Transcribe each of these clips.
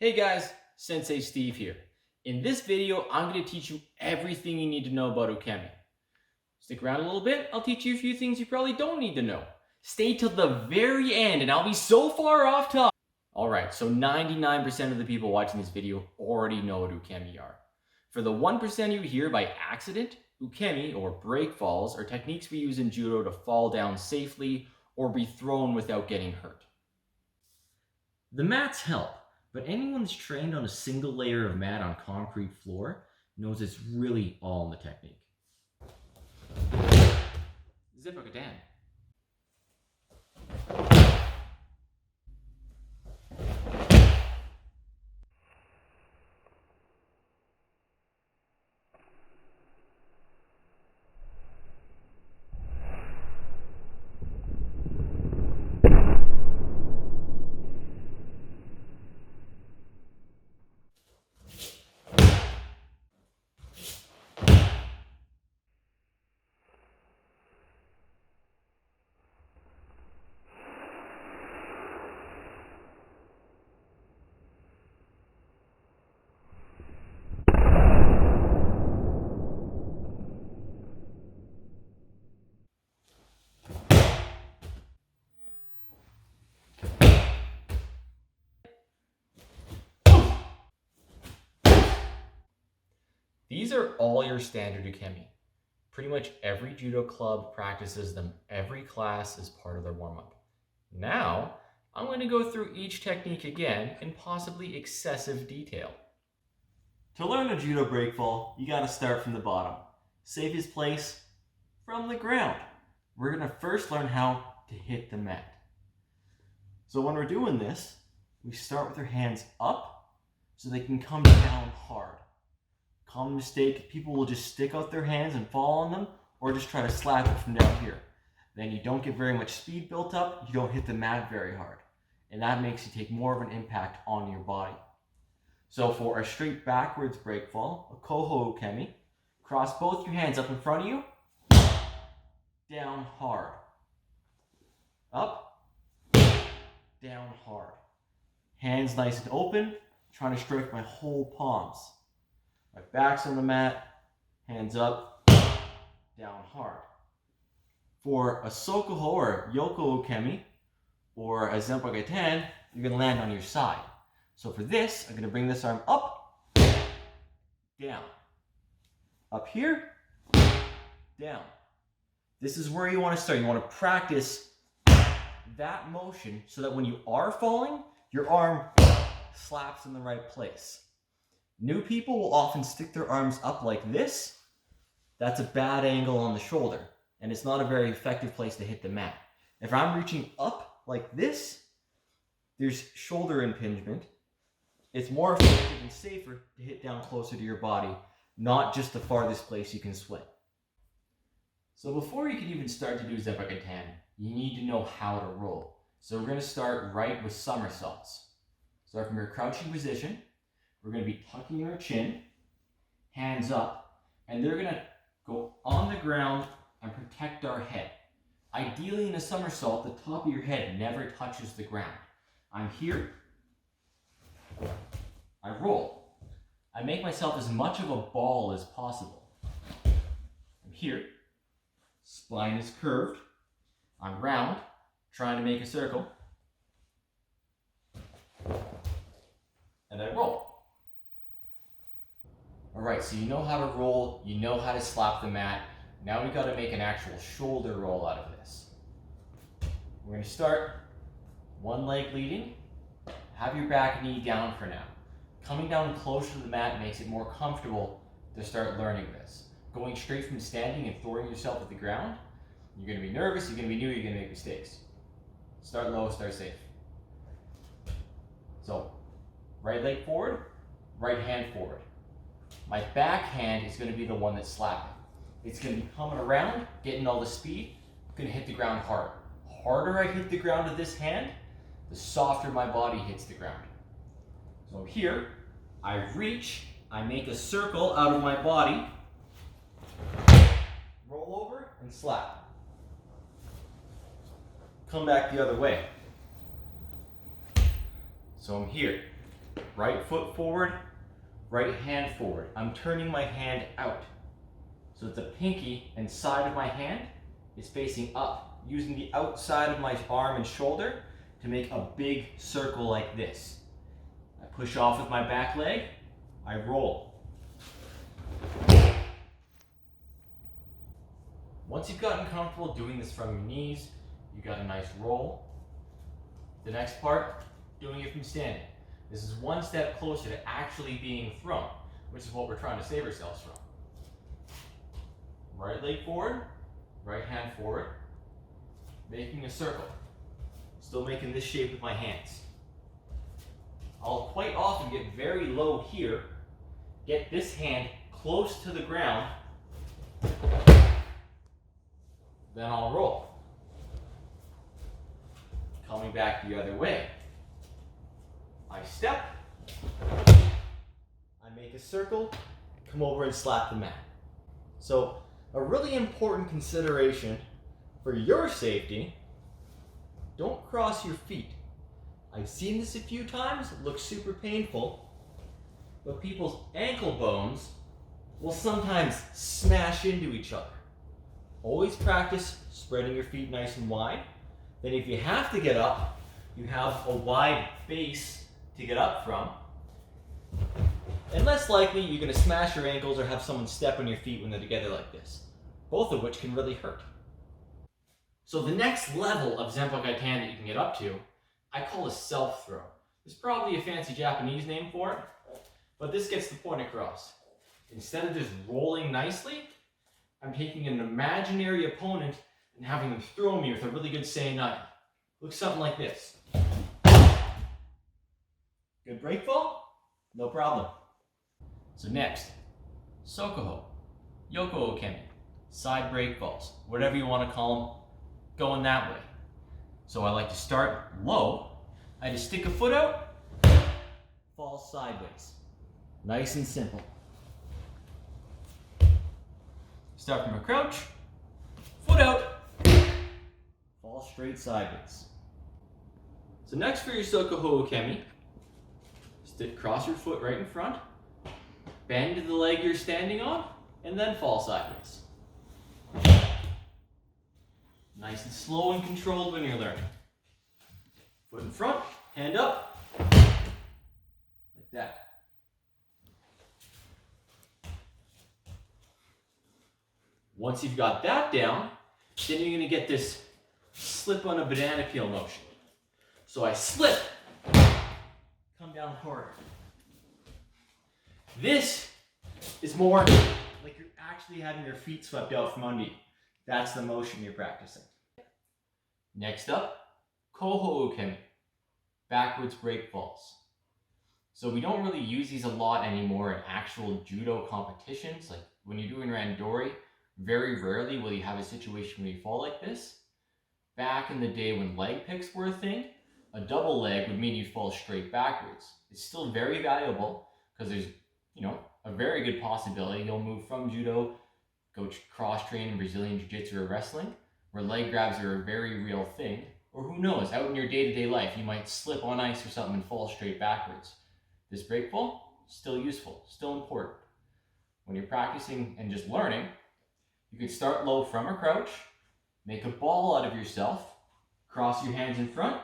Hey guys, Sensei Steve here. In this video, I'm going to teach you everything you need to know about Ukemi. Stick around a little bit, I'll teach you a few things you probably don't need to know. Stay till the very end and I'll be so far off topic. Alright, so 99% of the people watching this video already know what Ukemi are. For the 1% you hear by accident, Ukemi, or breakfalls, are techniques we use in Judo to fall down safely or be thrown without getting hurt. The mats help, but anyone that's trained on a single layer of mat on concrete floor knows it's really all in the technique. Zipakatan. These are all your standard Ukemi. Pretty much every judo club practices them every class as part of their warm-up. Now, I'm going to go through each technique again in possibly excessive detail. To learn a judo breakfall, you got to start from the bottom. Safest place, from the ground. We're going to first learn how to hit the mat. So when we're doing this, we start with our hands up so they can come down hard. Common mistake, people will just stick out their hands and fall on them, or just try to slap it from down here. Then you don't get very much speed built up, you don't hit the mat very hard. And that makes you take more of an impact on your body. So for a straight backwards breakfall, a koho ukemi, cross both your hands up in front of you, down hard. Up, down hard. Hands nice and open, trying to strike my whole palms. My back's on the mat, hands up, down hard. For a sokoho or yoko ukemi, or a zempagaten, you're going to land on your side. So for this, I'm going to bring this arm up, down. Up here, down. This is where you want to start. You want to practice that motion so that when you are falling, your arm slaps in the right place. New people will often stick their arms up like this. That's a bad angle on the shoulder, and it's not a very effective place to hit the mat. If I'm reaching up like this, there's shoulder impingement. It's more effective and safer to hit down closer to your body, not just the farthest place you can swing. So before you can even start to do zempagaten, you need to know how to roll. So we're going to start right with somersaults. Start from your crouching position. We're going to be tucking our chin, hands up, and they're going to go on the ground and protect our head. Ideally in a somersault, the top of your head never touches the ground. I'm here, I roll. I make myself as much of a ball as possible. I'm here, spine is curved, I'm round, trying to make a circle, and I roll. Alright, so you know how to roll, you know how to slap the mat. Now we got to make an actual shoulder roll out of this. We're going to start one leg leading. Have your back knee down for now. Coming down closer to the mat makes it more comfortable to start learning this. Going straight from standing and throwing yourself at the ground, you're going to be nervous, you're going to be new, you're going to make mistakes. Start low, start safe. So, right leg forward, right hand forward. My back hand is going to be the one that's slapping. It's going to be coming around, getting all the speed, going to hit the ground hard. Harder I hit the ground with this hand, the softer my body hits the ground. So here, I reach, I make a circle out of my body, roll over and slap. Come back the other way. So I'm here, Right foot forward, right hand forward. I'm turning my hand out. So that the pinky and side of my hand is facing up, using the outside of my arm and shoulder to make a big circle like this. I push off with my back leg, I roll. Once you've gotten comfortable doing this from your knees, you got a nice roll. The next part, doing it from standing. This is one step closer to actually being thrown, which is what we're trying to save ourselves from. Right leg forward, right hand forward, making a circle. Still making this shape with my hands. I'll quite often get very low here, get this hand close to the ground, then I'll roll. Coming back the other way. I step, I make a circle, come over and slap the mat. So a really important consideration for your safety, don't cross your feet. I've seen this a few times, it looks super painful, but people's ankle bones will sometimes smash into each other. Always practice spreading your feet nice and wide. Then if you have to get up, you have a wide base to get up from. And less likely you're going to smash your ankles or have someone step on your feet when they're together like this. Both of which can really hurt. So the next level of Zenpo Kaitan that you can get up to, I call a self-throw. There's probably a fancy Japanese name for it, but this gets the point across. Instead of just rolling nicely, I'm taking an imaginary opponent and having them throw me with a really good seoi-nage. Looks something like this. Good breakfall? No problem. So next, Sokoho, Yoko Ukemi, side breakfalls, whatever you want to call them, going that way. So I like to start low. I just stick a foot out, fall sideways. Nice and simple. Start from a crouch, foot out, fall straight sideways. So next for your Sokoho Ukemi, cross your foot right in front, bend the leg you're standing on, and then fall sideways. Nice and slow and controlled when you're learning. Foot in front, hand up, like that. Once you've got that down, then you're going to get this slip on a banana peel motion. So I slip, come down harder. This is more like you're actually having your feet swept out from under you. That's the motion you're practicing. Next up, Koho Ukemi, backwards breakfalls. So we don't really use these a lot anymore in actual judo competitions. Like when you're doing randori, very rarely will you have a situation where you fall like this. Back in the day when leg picks were a thing, a double leg would mean you'd fall straight backwards. It's still very valuable because there's, a very good possibility you'll move from judo, go cross-train in Brazilian Jiu-Jitsu or wrestling, where leg grabs are a very real thing. Or who knows, out in your day-to-day life, you might slip on ice or something and fall straight backwards. This breakfall, still useful, still important. When you're practicing and just learning, you could start low from a crouch, make a ball out of yourself, cross your hands in front,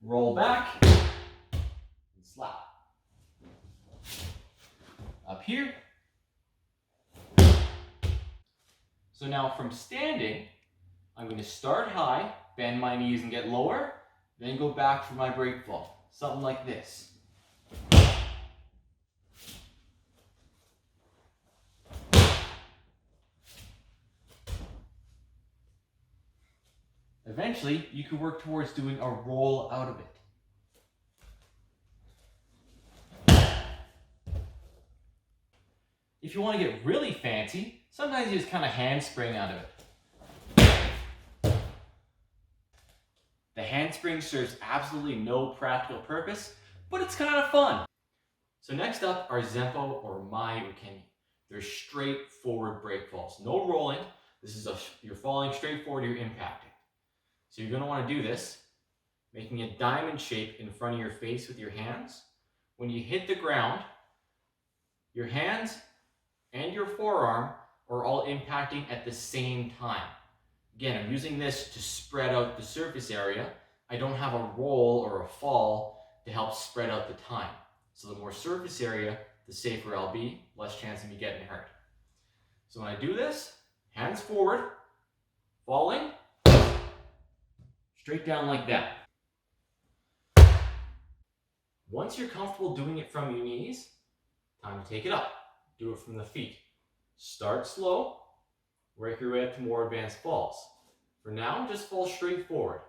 roll back, and slap. Up here. So now from standing, I'm going to start high, bend my knees and get lower, then go back for my breakfall. Something like this. Eventually, you could work towards doing a roll out of it. If you want to get really fancy, sometimes you just kind of handspring out of it. The handspring serves absolutely no practical purpose, but it's kind of fun. So next up are Zenpo or Mai Ukemi. They're straightforward breakfalls. No rolling. This is you're falling straight forward, you're impacting. So you're going to want to do this, making a diamond shape in front of your face with your hands, when you hit the ground, your hands and your forearm are all impacting at the same time. Again, I'm using this to spread out the surface area. I don't have a roll or a fall to help spread out the time. So the more surface area, the safer I'll be, less chance of me getting hurt. So when I do this, hands forward, falling, straight down like that. Once you're comfortable doing it from your knees, time to take it up. Do it from the feet. Start slow, work your way up to more advanced falls. For now, just fall straight forward.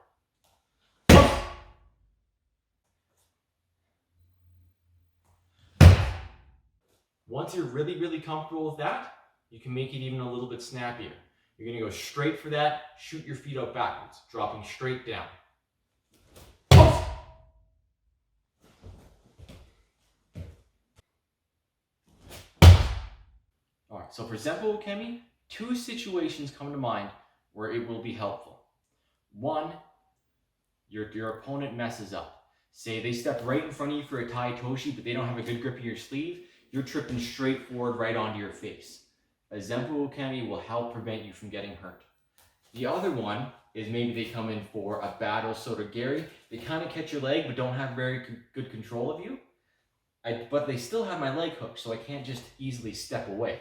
Once you're really comfortable with that, you can make it even a little bit snappier. You're going to go straight for that, shoot your feet out backwards, dropping straight down. Alright, so for About Ukemi, 2 situations come to mind where it will be helpful. One, your opponent messes up. Say they step right in front of you for a Tai Toshi, but they don't have a good grip of your sleeve, you're tripping straight forward right onto your face. A About Ukemi will help prevent you from getting hurt. The other one is maybe they come in for a battle Sotogari. They kind of catch your leg but don't have very good control of you. But they still have my leg hooked, so I can't just easily step away.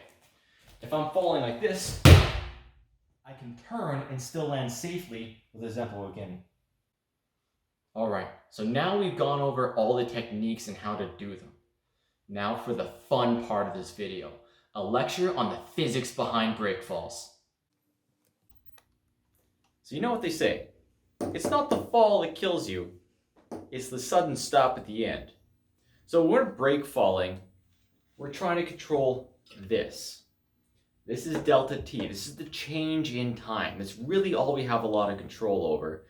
If I'm falling like this, I can turn and still land safely with a About Ukemi. Alright, so now we've gone over all the techniques and how to do them. Now for the fun part of this video, a lecture on the physics behind breakfalls. So you know what they say, it's not the fall that kills you, it's the sudden stop at the end. So when we're breakfalling, we're trying to control this. This is delta t, this is the change in time. That's really all we have a lot of control over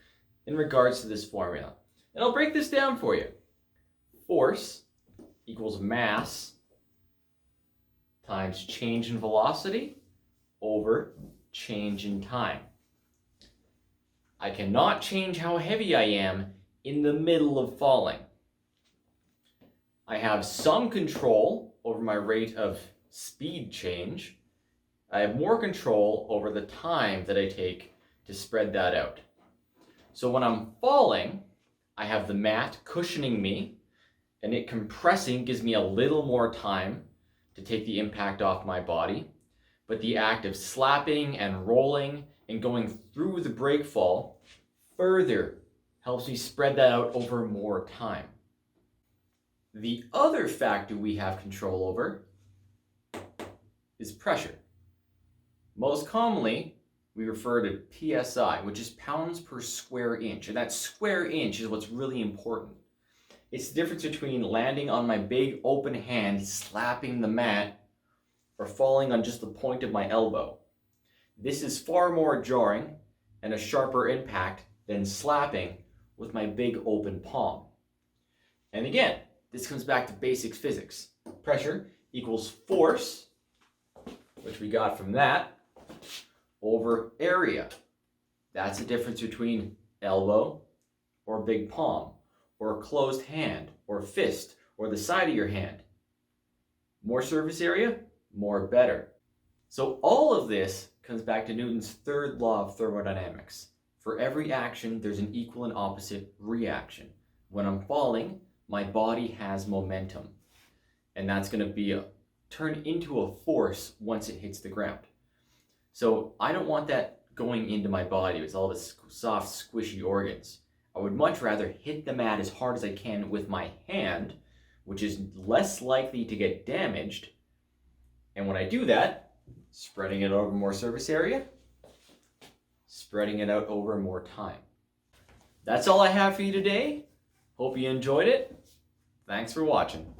in regards to this formula. And I'll break this down for you. Force equals mass times change in velocity over change in time. I cannot change how heavy I am in the middle of falling. I have some control over my rate of speed change. I have more control over the time that I take to spread that out. So when I'm falling, I have the mat cushioning me, and it compressing gives me a little more time to take the impact off my body. But the act of slapping and rolling and going through the breakfall further helps me spread that out over more time. The other factor we have control over is pressure. Most commonly, we refer to PSI, which is pounds per square inch. And that square inch is what's really important. It's the difference between landing on my big open hand, slapping the mat, or falling on just the point of my elbow. This is far more jarring and a sharper impact than slapping with my big open palm. And again, this comes back to basic physics. Pressure equals force, which we got from that, over area. That's the difference between elbow or big palm, or closed hand, or fist, or the side of your hand. More surface area, more better. So all of this comes back to Newton's third law of thermodynamics. For every action, there's an equal and opposite reaction. When I'm falling, my body has momentum. And that's going to turn into a force once it hits the ground. So I don't want that going into my body with all the soft, squishy organs. I would much rather hit the mat as hard as I can with my hand, which is less likely to get damaged. And when I do that, spreading it over more surface area, spreading it out over more time. That's all I have for you today. Hope you enjoyed it. Thanks for watching.